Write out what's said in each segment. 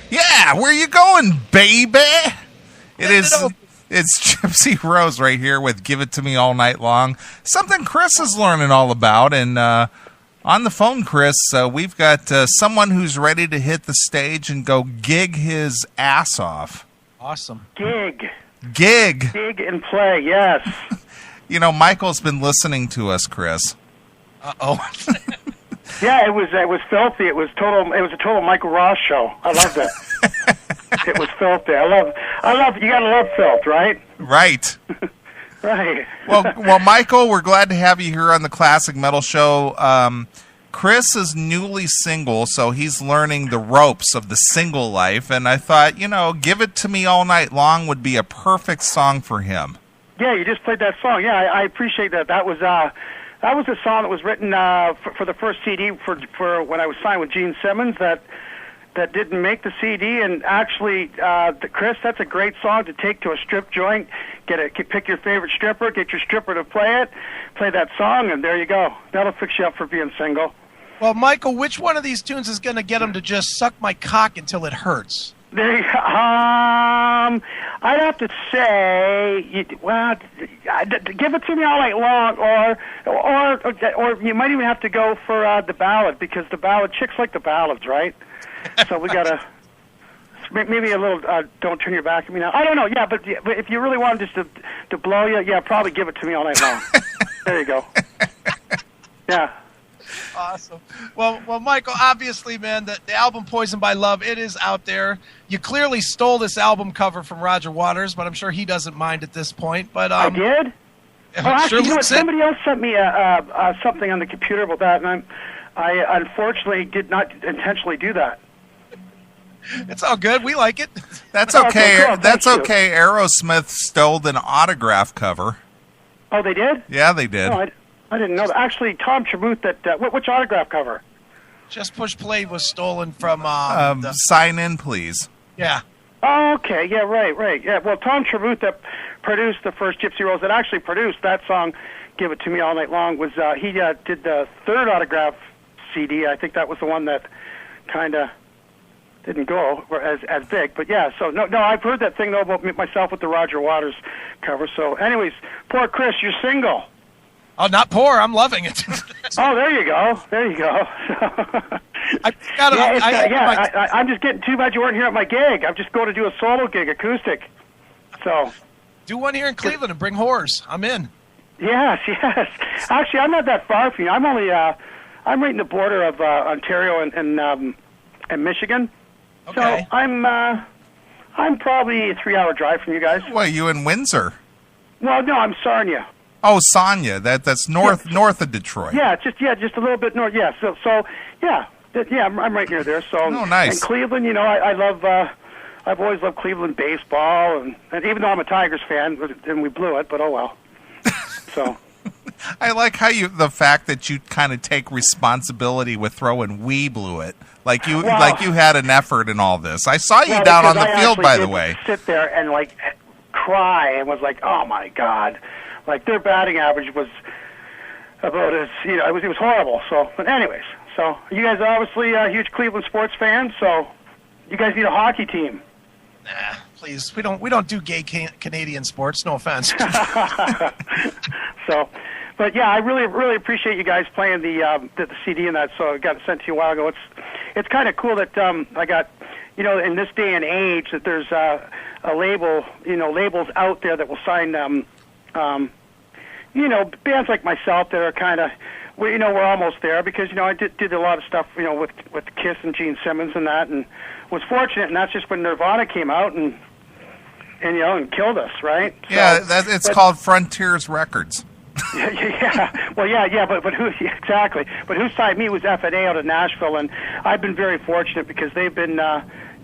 Yeah, where you going, baby? It's Gypsy Rose right here with Give It To Me All Night Long. Something Chris is learning all about. And on the phone, Chris, we've got someone who's ready to hit the stage and go gig his ass off. Awesome. Gig and play, yes. You know, Michael's been listening to us, Chris. Uh-oh. Yeah, it was filthy. It was a total Michael Ross show. I loved it. It was filthy. I love. You gotta love filth, right? Right. Right. Well, Michael, we're glad to have you here on the Classic Metal Show. Chris is newly single, so he's learning the ropes of the single life, and I thought, Give It To Me All Night Long would be a perfect song for him. Yeah, you just played that song. Yeah, I appreciate that. That was a song that was written for the first CD for when I was signed with Gene Simmons that didn't make the CD. And actually, Chris, that's a great song to take to a strip joint. Pick your favorite stripper, get your stripper to play that song, and there you go. That'll fix you up for being single. Well, Michael, which one of these tunes is going to get him to just suck my cock until it hurts? I'd have to say, Give It To Me All Night Long, or you might even have to go for the ballad, because the ballad, chicks like the ballads, right? So we gotta maybe a little. Don't turn your back at me now. I don't know. Yeah, but if you really want just to blow you, yeah, probably Give It To Me All Night Long. There you go. Yeah. Awesome. Well, Michael, obviously, man, the album Poison by Love, it is out there. You clearly stole this album cover from Roger Waters, but I'm sure he doesn't mind at this point. But I did? Actually, somebody else sent me something on the computer about that, and I unfortunately did not intentionally do that. It's all good. We like it. That's okay. Cool. That's okay. Aerosmith stole an autograph cover. Oh, they did? Yeah, they did. Oh, I didn't know that. Actually, Tom Tremuth, which autograph cover? Just Push Play was stolen from... Sign In, please. Yeah. Oh, okay. Yeah, right. Yeah. Well, Tom Tremuth that produced the first Gypsy Rose, that actually produced that song, Give It To Me All Night Long, was he did the third autograph CD. I think that was the one that kind of didn't go as big. But yeah, so no, I've heard that thing, though, about myself with the Roger Waters cover. So anyways, poor Chris, you're single. Oh, not poor. I'm loving it. Oh, there you go. I'm just getting too bad you weren't here at my gig. I'm just going to do a solo gig, acoustic. So do one here in Cleveland and bring whores. I'm in. Yes. Actually, I'm not that far from you. I'm only I'm right in the border of Ontario and Michigan. Okay. So I'm probably a 3-hour drive from you guys. Well, you in Windsor? Well, no, I'm Sarnia. Oh, Sarnia. That's north of Detroit. Yeah, just a little bit north. Yeah, so yeah, I'm right near there. So oh, nice. And Cleveland, I love. I've always loved Cleveland baseball, and even though I'm a Tigers fan, and we blew it, but oh well. So. I like how the fact that you kind of take responsibility with throwing "we blew it," like you had an effort in all this. I saw you down on the field, by the way. Sit there and cry and was like, "Oh my God." Like, their batting average was about as, it was horrible. So, but anyways, so you guys are obviously huge Cleveland sports fans, so you guys need a hockey team. Nah, please. We don't do gay Canadian sports. No offense. So, but yeah, I really appreciate you guys playing the CD and that. So I got it sent to you a while ago. It's kind of cool that I got, in this day and age that there's a label, labels out there that will sign bands like myself that are kind of, we're almost there because, I did a lot of stuff, with Kiss and Gene Simmons and that, and was fortunate, and that's just when Nirvana came out and killed us, right? Yeah, it's called Frontiers Records. Yeah, well, yeah, but who exactly? But who signed me was F&A out of Nashville, and I've been very fortunate because they've been,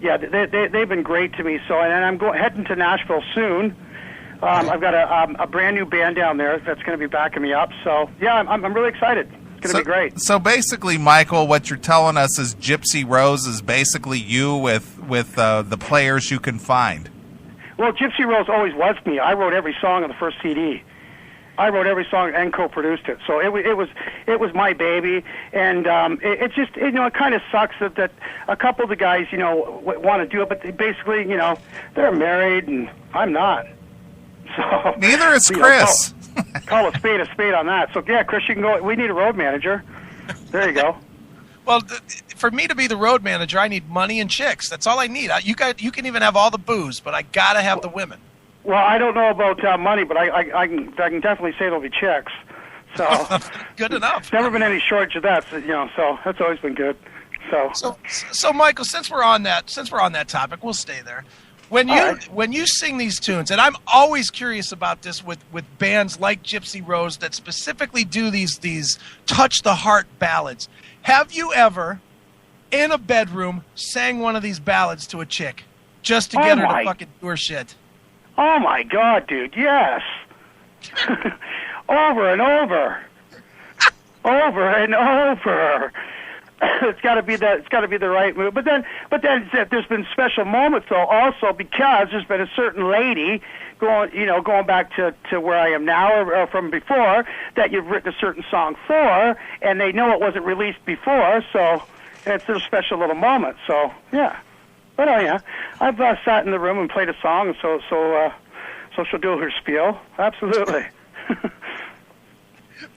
they've been great to me. So, and I'm heading to Nashville soon. I've got a brand new band down there that's going to be backing me up. So, yeah, I'm really excited. It's going to be great. So basically, Michael, what you're telling us is Gypsy Rose is basically you with the players you can find. Well, Gypsy Rose always was me. I wrote every song on the first CD. I wrote every song and co-produced it, so it was my baby, and it just it kind of sucks that a couple of the guys want to do it, but they basically they're married and I'm not. So neither is Chris. Call a spade on that. So yeah, Chris, you can go. We need a road manager. There you go. Well, for me to be the road manager, I need money and chicks. That's all I need. You can even have all the booze, but I gotta have the women. Well, I don't know about money, but I can definitely say there'll be chicks. So good enough. Never been any shortage of that. So that's always been good. So Michael, since we're on that topic, we'll stay there. When you sing these tunes, and I'm always curious about this with bands like Gypsy Rose that specifically do these touch the heart ballads. Have you ever, in a bedroom, sang one of these ballads to a chick just to get her to fucking do her shit? Oh my God, dude! Yes, over and over, over and over. It's got to be the right move. But then there's been special moments though, also because there's been a certain lady going back to where I am now or from before that you've written a certain song for, and they know it wasn't released before, so it's a special little moment. So yeah. But yeah, I've sat in the room and played a song, so she'll do her spiel. Absolutely.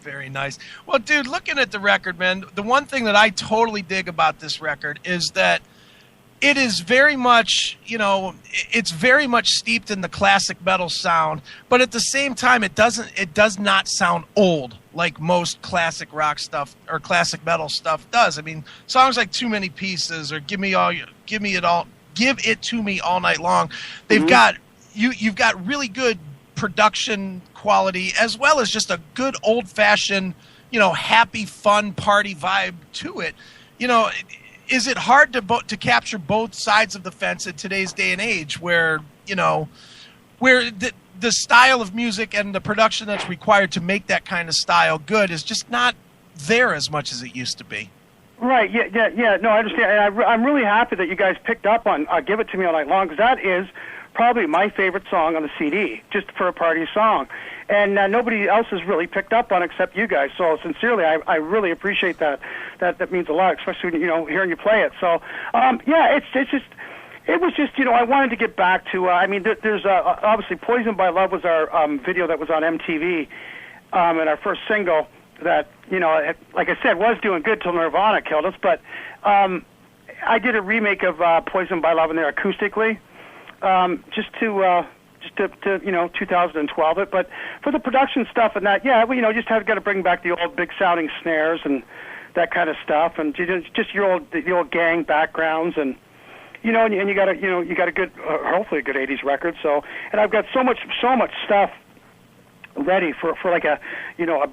Very nice. Well, dude, looking at the record, man, the one thing that I totally dig about this record is that it is very much, it's very much steeped in the classic metal sound, but at the same time, it does not sound old like most classic rock stuff or classic metal stuff does. I mean, songs like Too Many Pieces or Give It To Me All Night Long, they've got you've got really good production quality as well as just a good old-fashioned, happy, fun party vibe to it. Is it hard to capture both sides of the fence in today's day and age where the style of music and the production that's required to make that kind of style good is just not there as much as it used to be? Right, yeah. No, I understand. And I'm really happy that you guys picked up on Give It To Me All Night Long, because that is probably my favorite song on the CD, just for a party song. And nobody else has really picked up on it except you guys. So sincerely, I really appreciate that. That means a lot, especially hearing you play it. So yeah, it was just I wanted to get back to. There's obviously Poisoned by Love was our video that was on MTV, and our first single that like I said was doing good till Nirvana killed us. But I did a remake of Poisoned by Love in there acoustically, just to 2012 it. But for the production stuff and that, just got to bring back the old big sounding snares and that kind of stuff, and just the old gang backgrounds, and you got a good, hopefully a good '80s record. So, and I've got so much stuff ready for like a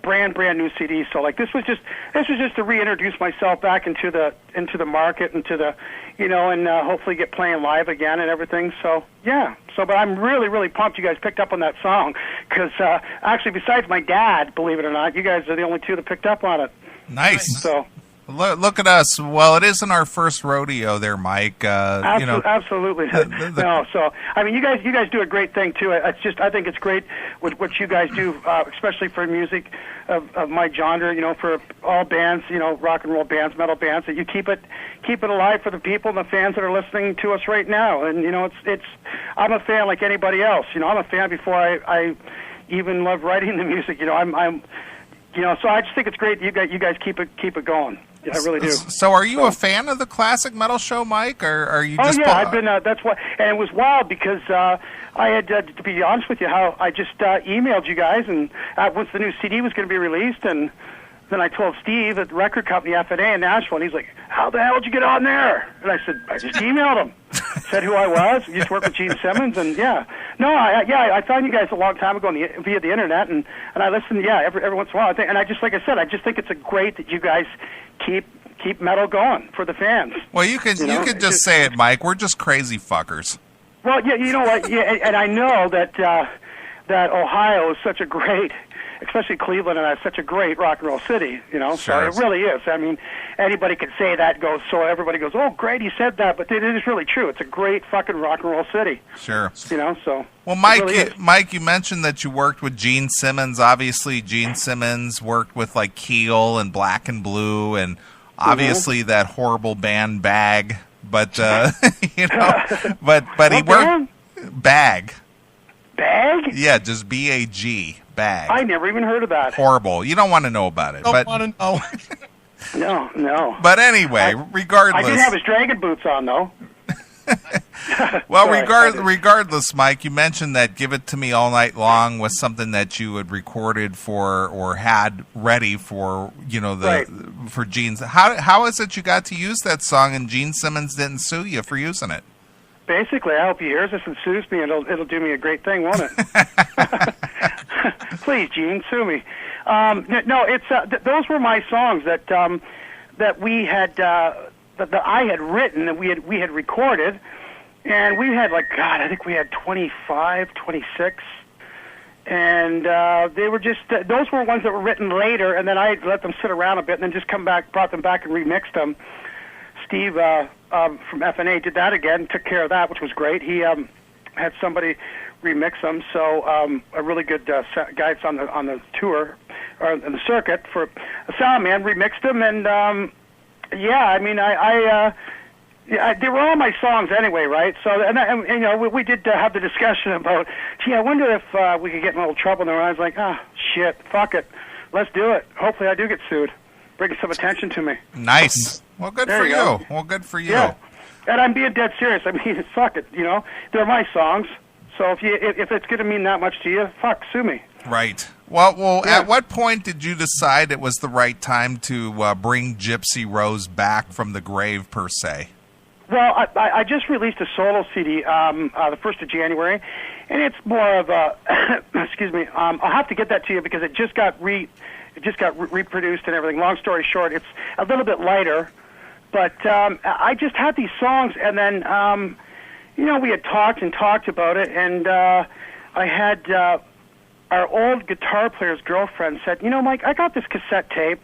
brand new CD. So like this was just to reintroduce myself back into the market, into the and hopefully get playing live again and everything. So yeah. So but I'm really pumped you guys picked up on that song, because actually besides my dad, believe it or not, you guys are the only two that picked up on it. Nice. So look at us. Well, it isn't our first rodeo there, Mike. Absolutely. No, so you guys do a great thing too. It's just I think it's great what you guys do, especially for music of my genre. For all bands, rock and roll bands, metal bands, that you keep it alive for the people and the fans that are listening to us right now. And it's I'm a fan like anybody else. I'm a fan before I even love writing the music. I'm so I just think it's great that you guys keep it going. Yeah, I really do. So are you a fan of the Classic Metal Show, Mike, or are you just... Oh, yeah, I've been, that's why, and it was wild because I had, to be honest with you, how I just emailed you guys, and once the new CD was going to be released, and then I told Steve at the record company, F&A in Nashville, and he's like, how the hell did you get on there? And I said, I just emailed him. Said who I was, used to work with Gene Simmons, and yeah. No, I found you guys a long time ago via the internet, and I listened, every once in a while. And I just, like I said, I just think it's great that you guys keep metal going for the fans. Well, you could just say it, Mike. We're just crazy fuckers. Well, yeah, you know what? Yeah, and I know that Ohio is such a great especially Cleveland, and it's such a great rock and roll city, you know. Sure. So it really is. I mean, anybody could say that. So everybody goes, "Oh, great, he said that," but it is really true. It's a great fucking rock and roll city. Sure. You know, so. Well, Mike, really is. Mike, you mentioned that you worked with Gene Simmons. Obviously, Gene Simmons worked with like Keel and Black and Blue, and obviously that horrible band Bag. But you know, but he What worked band? Bag. Bag? Yeah, just BAG. Bag. I never even heard of that. Horrible. You don't want to know about it. Don't want to know. No. But anyway, regardless. I did have his dragon boots on, though. Well, Sorry, regardless, Mike, you mentioned that "Give It to Me All Night Long" was something that you had recorded for or had ready for, you know, Right. for Gene's. How is it you got to use that song and Gene Simmons didn't sue you for using it? Basically, I hope he hears this and sues me, and it'll do me a great thing, won't it? Please, Gene, sue me. No, it's those were my songs that we had that I had written, that we had recorded, and we had I think we had 25, 26, and they were just those were ones that were written later, and then I let them sit around a bit, and then just brought them back and remixed them. Steve from FNA did that again, took care of that, which was great. He had somebody remix them, so a really good guy that's on the tour or on the circuit for a sound man remixed them, and yeah, I mean, they were all my songs anyway, right? So, and you know, we did have the discussion about, gee, I wonder if we could get in a little trouble. And I was like, shit, fuck it, let's do it. Hopefully, I do get sued, bringing some attention to me. Nice. Well, good There for you go. you. Well, good for you. Yeah, and I'm being dead serious. I mean, fuck it, you know, they're my songs. So if it's going to mean that much to you, fuck, sue me. Right. Well. Yeah. At what point did you decide it was the right time to bring Gypsy Rose back from the grave, per se? Well, I just released a solo CD the 1st of January, and it's more of a excuse me. I'll have to get that to you because it just got reproduced and everything. Long story short, it's a little bit lighter, but I just had these songs, and then you know, we had talked about it, and I had our old guitar player's girlfriend said, you know, Mike, I got this cassette tape,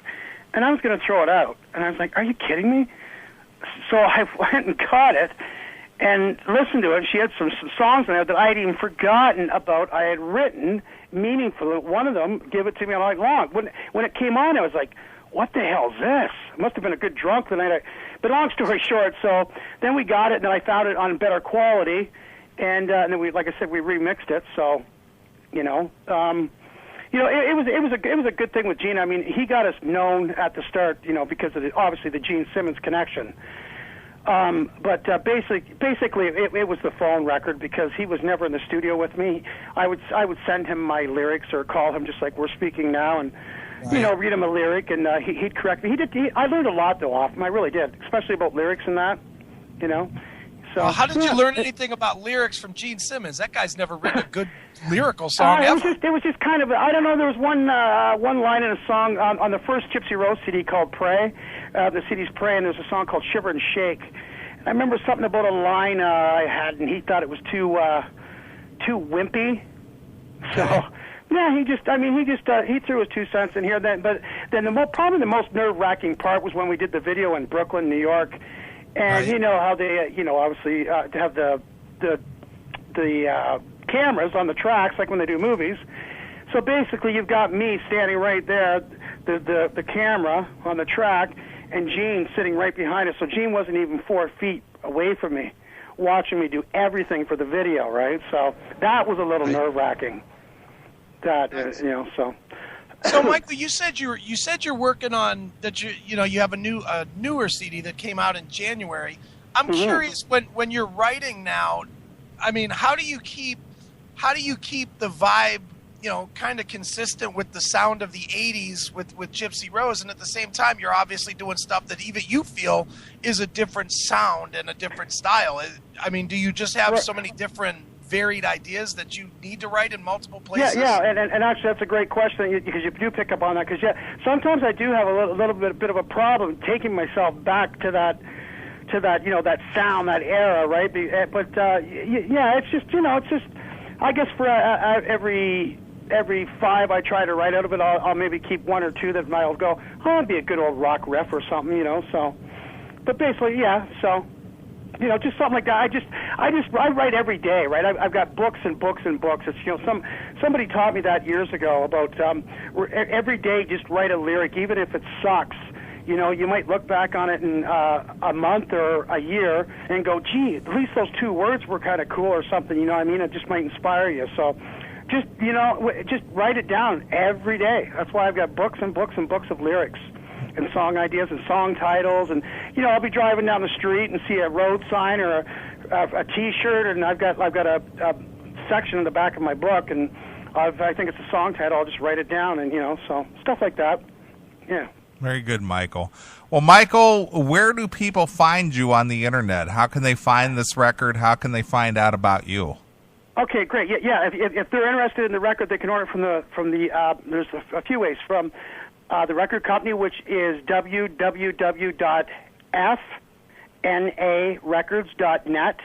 and I was going to throw it out, and I was like, are you kidding me? So I went and got it and listened to it. She had some songs in there that I had even forgotten about. I had written meaningfully. One of them, "Give It to Me All Night Long." When it came on, I was like, "What the hell is this?" It must have been a good drunk the night. But long story short, so then we got it, and then I found it on better quality, and then we, like I said, we remixed it. So, you know. You know, it was a good thing with Gene. I mean, he got us known at the start, you know, because of obviously the Gene Simmons connection. But basically, it was the phone record because he was never in the studio with me. I would send him my lyrics or call him just like we're speaking now, and you know, read him a lyric, and he'd correct me. I learned a lot though off him. I really did, especially about lyrics and that, you know. So Well, how did you learn anything about lyrics from Gene Simmons? That guy's never written a good lyrical song ever. It was just kind of, I don't know, there was one line in a song on the first Gypsy Rose CD called Pray. The CD's Pray, and there's a song called Shiver and Shake. And I remember something about a line I had, and he thought it was too wimpy. So, yeah, he threw his 2 cents in here. But then probably the most nerve-wracking part was when we did the video in Brooklyn, New York. And you know how they, you know, obviously to have the cameras on the tracks like when they do movies. So basically, you've got me standing right there, the camera on the track, and Gene sitting right behind us. So Gene wasn't even 4 feet away from me, watching me do everything for the video. Right. So that was a little nerve-wracking. That you know. So, Michael, you said you're working on that. You know, you have a newer CD that came out in January. I'm curious when you're writing now. I mean, how do you keep the vibe, you know, kind of consistent with the sound of the '80s with Gypsy Rose, and at the same time, you're obviously doing stuff that even you feel is a different sound and a different style. I mean, do you just have so many different varied ideas that you need to write in multiple places? Yeah, and actually that's a great question because you do pick up on that. Because sometimes I do have a little bit of a problem taking myself back to that you know, that sound, that era, right? But yeah, it's just, you know, it's just, I guess for every every 5 I try to write out of it, I'll maybe keep 1 or 2 that I'll go, oh, it'd be a good old rock riff or something, you know. So, but basically, yeah. So, you know, just something like that. I write every day, right? I've got books and books and books. It's, you know, somebody taught me that years ago about every day just write a lyric, even if it sucks. You know, you might look back on it in a month or a year and go, gee, at least those 2 words were kind of cool or something, you know what I mean? It just might inspire you. So just, you know, just write it down every day. That's why I've got books and books and books of lyrics and song ideas and song titles. And, you know, I'll be driving down the street and see a road sign or a T-shirt, and I've got a section in the back of my book, and I think it's a song title. I'll just write it down, and, you know, so stuff like that. Yeah. Very good, Michael. Well, Michael, where do people find you on the internet? How can they find this record? How can they find out about you? Okay, great. Yeah. If they're interested in the record, they can order it from the. There's a few ways from the record company, which is www.fnarecords.net.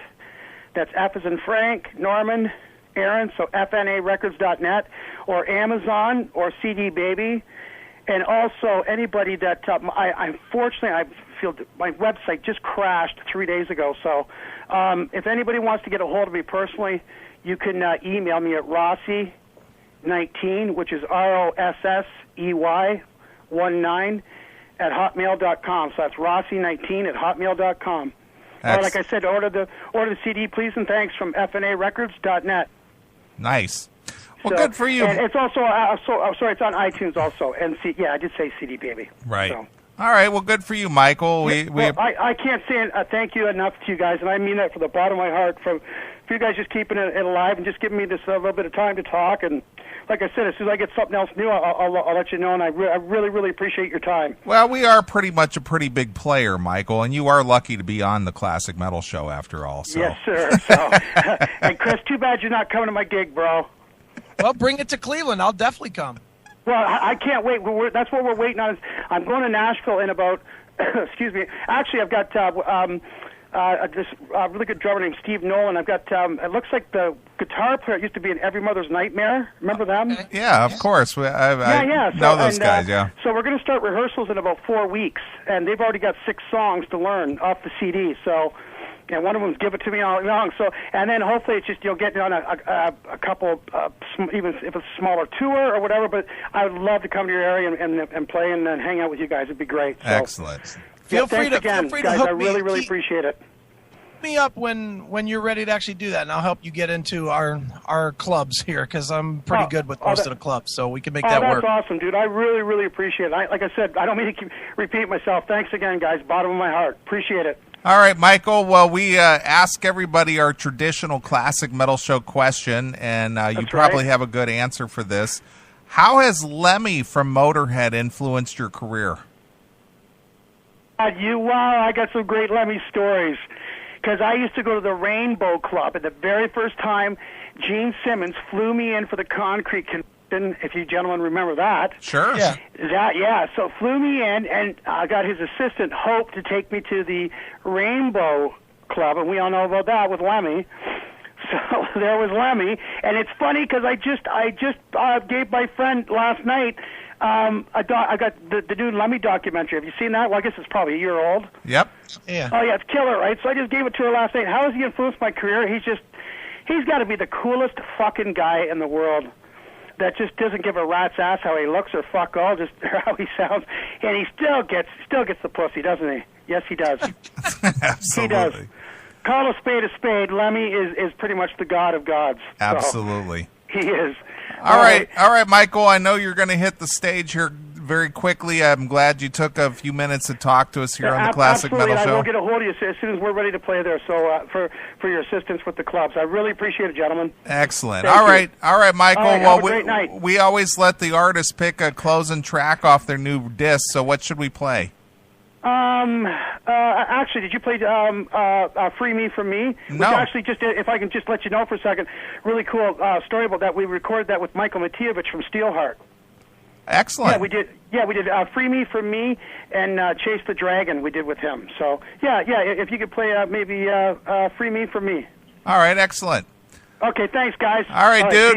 That's F as in Frank, Norman, Aaron, so fnarecords.net, or Amazon or CD Baby. And also, anybody that unfortunately, I feel my website just crashed 3 days ago. So, if anybody wants to get a hold of me personally, you can email me at Rossy19, which is ROSSEY 19 at hotmail.com. So that's Rossy19 at hotmail.com. Or like I said, order the CD, please and thanks from fnarecords.net. Nice. Well, good for you. And it's also, sorry, it's on iTunes also. And I did say CD Baby. Right. So. All right. Well, good for you, Michael. I can't say thank you enough to you guys, and I mean that from the bottom of my heart. For you guys just keeping it alive and just giving me this little bit of time to talk. And like I said, as soon as I get something else new, I'll let you know. And I really, really appreciate your time. Well, we are pretty much a pretty big player, Michael, and you are lucky to be on the Classic Metal Show after all. So. Yes, sir. So, and Chris, too bad you're not coming to my gig, bro. Well, bring it to Cleveland. I'll definitely come. Well, I can't wait. That's what we're waiting on. I'm going to Nashville in about, excuse me. Actually, I've got this really good drummer named Steve Nolan. I've got, it looks like the guitar player used to be in Every Mother's Nightmare. Remember them? Okay. Yeah, of course. I know those guys, yeah. So we're going to start rehearsals in about 4 weeks, and they've already got 6 songs to learn off the CD. So, and one of them is Give It To Me All Along. So, and then hopefully it's just you'll get on a couple, even if it's a smaller tour or whatever. But I would love to come to your area and play and hang out with you guys. It'd be great. So, excellent. Feel free to guys. I really appreciate it. Me up when you're ready to actually do that, and I'll help you get into our clubs here because I'm pretty good with most of the clubs, so we can make that work. That's awesome, dude. I really appreciate it. Like I said, I don't mean to repeat myself. Thanks again, guys. Bottom of my heart. Appreciate it. All right, Michael. Well, we ask everybody our traditional Classic Metal Show question, and you probably have a good answer for this. How has Lemmy from Motorhead influenced your career? Wow, I got some great Lemmy stories. Because I used to go to the Rainbow Club, and the very first time Gene Simmons flew me in for the Concrete Convention, if you gentlemen remember that. Sure. Yeah. So flew me in, and I got his assistant, Hope, to take me to the Rainbow Club, and we all know about that with Lemmy. So there was Lemmy, and it's funny because I just gave my friend last night I got the new Lemmy documentary. Have you seen that? Well, I guess it's probably a year old. Yep. Yeah. Oh, yeah, it's killer, right? So I just gave it to her last night. How has he influenced my career? He's got to be the coolest fucking guy in the world that just doesn't give a rat's ass how he looks or fuck all, just how he sounds. And he still gets the pussy, doesn't he? Yes, he does. Absolutely. He does. Call a spade. Lemmy is pretty much the god of gods. Absolutely. So he is. All right, Michael, I know you're going to hit the stage here very quickly. I'm glad you took a few minutes to talk to us here on the Classic Metal Show. I will get a hold of you as soon as we're ready to play there. So for your assistance with the clubs, I really appreciate it, gentlemen. Excellent. Thank All you. right, Michael. All right, well, have a great night. We always let the artist pick a closing track off their new disc. So what should we play? Actually, did you play Free Me From Me? No. Which actually, just if I can just let you know for a second, really cool story about that. We recorded that with Michael Matijevich from Steelheart. Excellent. Yeah, we did Free Me From Me and Chase the Dragon we did with him. So, yeah, if you could play maybe Free Me From Me. All right, excellent. Okay, thanks, guys. All right, dude.